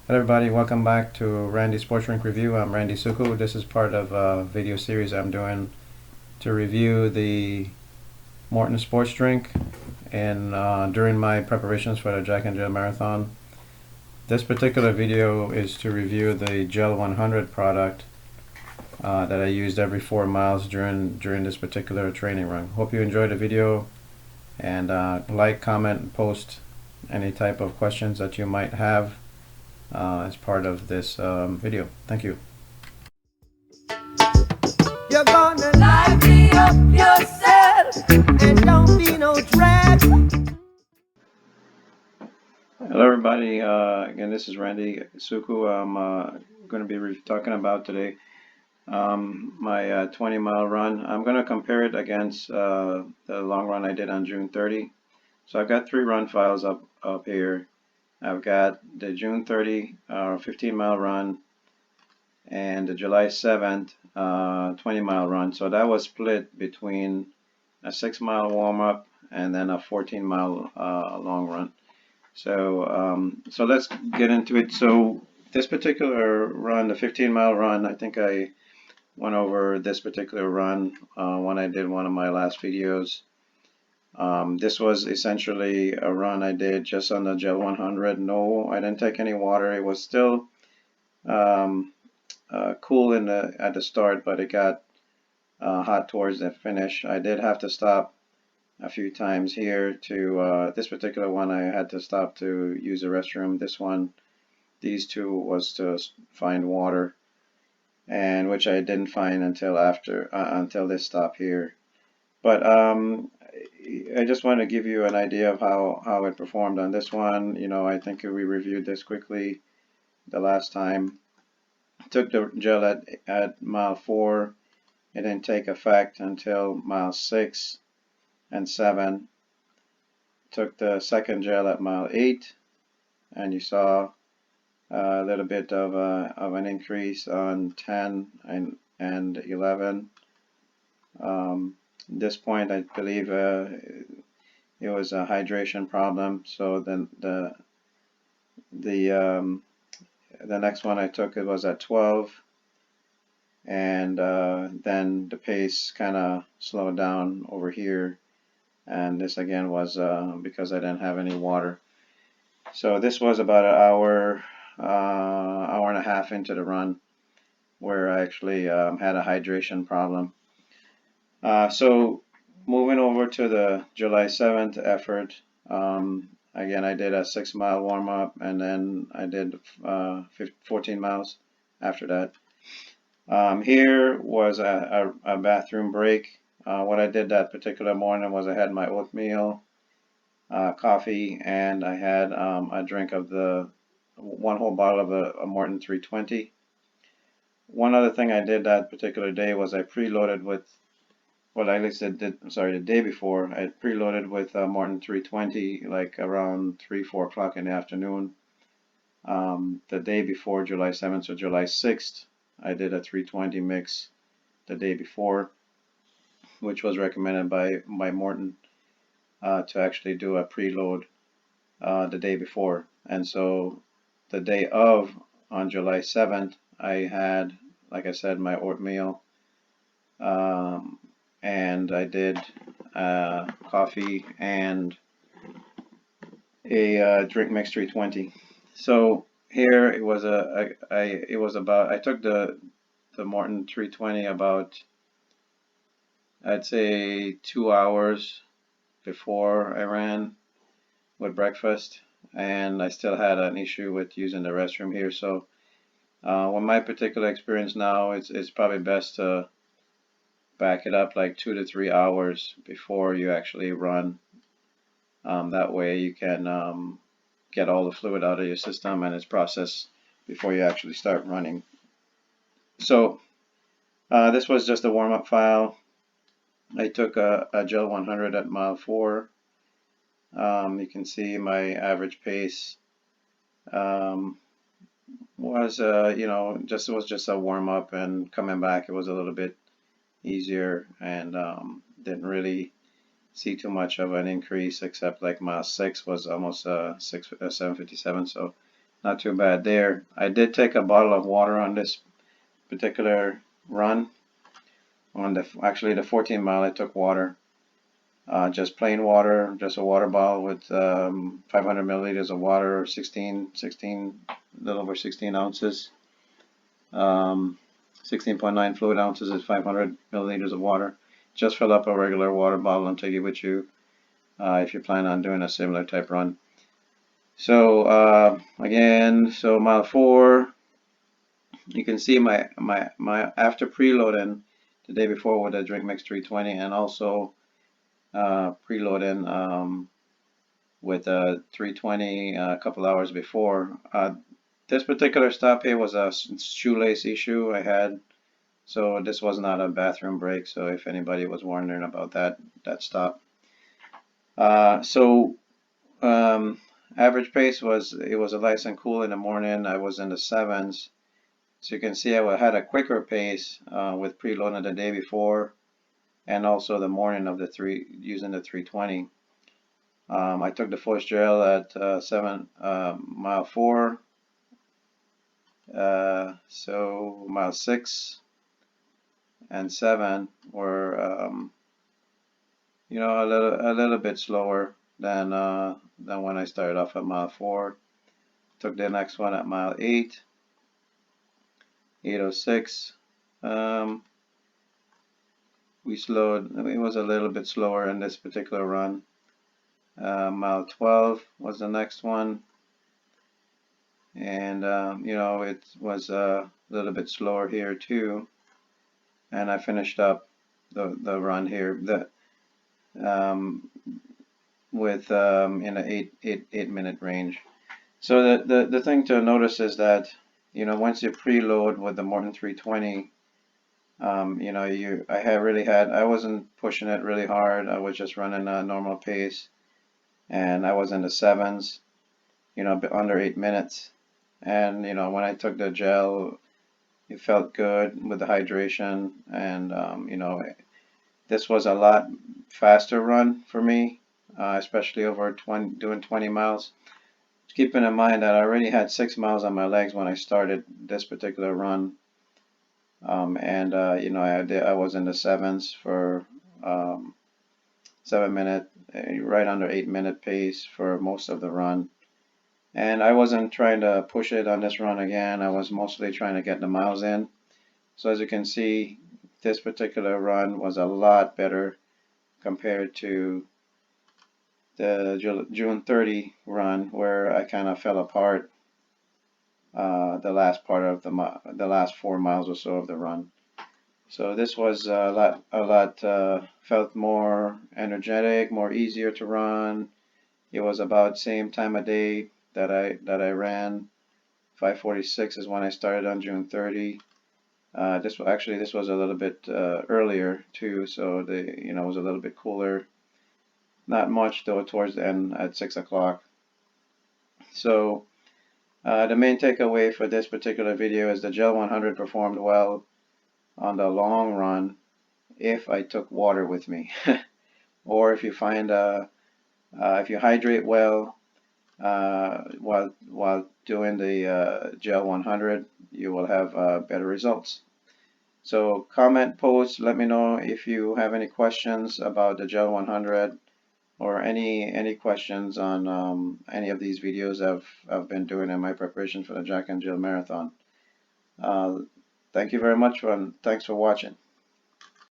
Hello everybody, welcome back to Randy Sports Drink Review. I'm Randy Suku. This is part of a video series I'm doing to review the Maurten Sports Drink and during my preparations for the Jack and Jill Marathon. This particular video is to review the Gel 100 product that I used every 4 miles during this particular training run. Hope you enjoyed the video, and like, comment, and post any type of questions that you might have as part of this video. Thank you. You're gonna liven up yourself and don't be no drag. Hello everybody, again this is Randy Suku. I'm going to be talking about today my 20-mile run. I'm going to compare it against the long run I did on June 30. So I've got 3 run files up here. I've got the June 30 15-mile run and the July 7th 20-mile run. So that was split between a 6-mile warm-up and then a 14-mile long run. So let's get into it. So this particular run, the 15-mile run, I think I went over this particular run when I did one of my last videos. This was essentially a run I did just on the Gel 100. No, I didn't take any water. It was still cool at the start, but it got hot towards the finish. I did have to stop a few times here to this particular one. I had to stop to use the restroom. This one, these two, was to find water, and which I didn't find until until this stop here. But I just want to give you an idea of how it performed on this one. You know, I think we reviewed this quickly the last time. Took the gel at mile 4. It didn't take effect until mile 6 and 7. Took the second gel at mile 8, and you saw a little bit of an increase on 10 and 11. At this point, I believe it was a hydration problem. So then the next one I took, it was at 12, and then the pace kind of slowed down over here, and this again was because I didn't have any water. So this was about an hour and a half into the run where I actually had a hydration problem. So moving over to the July 7th effort, again I did a 6-mile warm-up, and then I did 14 miles after that. Here was a bathroom break. What I did that particular morning was I had my oatmeal, coffee, and I had a drink of the 1 whole bottle of a Maurten 320. One other thing I did that particular day was I preloaded with, well, at least the day before, I preloaded with Maurten 320 like around 3-4 o'clock in the afternoon. The day before July 7th, so July 6th, I did a 320 mix the day before, which was recommended by Maurten to actually do a preload the day before. And so the day of, on July 7th, I had, like I said, my oatmeal, and I did coffee and a drink mix 320. So here it was I took the Maurten 320 about, I'd say, 2 hours before I ran with breakfast, and I still had an issue with using the restroom here. So with my particular experience now, it's probably best to back it up like 2 to 3 hours before you actually run. That way you can get all the fluid out of your system and its processed before you actually start running. So this was just a warm-up file. I took a Gel 100 at mile 4. You can see my average pace was you know, it was just a warm-up, and coming back it was a little bit easier, and didn't really see too much of an increase, except like mile 6 was almost 7:57. So not too bad there. I did take a bottle of water on this particular run. On the actually the 14 mile, I took water, just plain water, just a water bottle with 500 milliliters of water, 16, a little over 16 ounces. 16.9 fluid ounces is 500 milliliters of water. Just fill up a regular water bottle and take it with you if you plan on doing a similar type run. So again, so mile 4, you can see my after preloading the day before with a Drink Mix 320, and also preloading with a 320 a couple hours before. This particular stop here was a shoelace issue I had, so this was not a bathroom break. So if anybody was wondering about that stop. So average pace was, it was a nice and cool in the morning. I was in the 7s. So you can see I had a quicker pace with preloading the day before, and also the morning of the using the 320. I took the Force Gel at 7 mile 4, so mile 6 and 7 were a little bit slower than when I started off at mile 4. Took the next one at mile 8, 8:06. We slowed. It was a little bit slower in this particular run. Mile 12 was the next one, and it was a little bit slower here too. And I finished up the run here with in the 8 minute range. So the thing to notice is that once you preload with the Maurten 320, I wasn't pushing it really hard. I was just running a normal pace, and I was in the 7s, under 8 minutes. And when I took the gel, it felt good with the hydration, and this was a lot faster run for me, especially over doing 20 miles. Keeping in mind that I already had 6 miles on my legs when I started this particular run, and I was in the 7s for 7 minute, right under 8 minute pace for most of the run. And I wasn't trying to push it on this run again. I was mostly trying to get the miles in. So as you can see, this particular run was a lot better compared to the June 30 run, where I kind of fell apart the last part of the last 4 miles or so of the run. So this was a lot felt more energetic, more easier to run. It was about same time of day that I ran. 5:46 is when I started on June 30. This was a little bit earlier too, so it was a little bit cooler. Not much though towards the end at 6 o'clock. So the main takeaway for this particular video is the Gel 100 performed well on the long run if I took water with me, or if you find if you hydrate well while doing the Gel 100, you will have better results. So comment, post, let me know if you have any questions about the Gel 100, or any questions on any of these videos I've been doing in my preparation for the Jack and Jill Marathon. Uh, Thank you very much, and thanks for watching.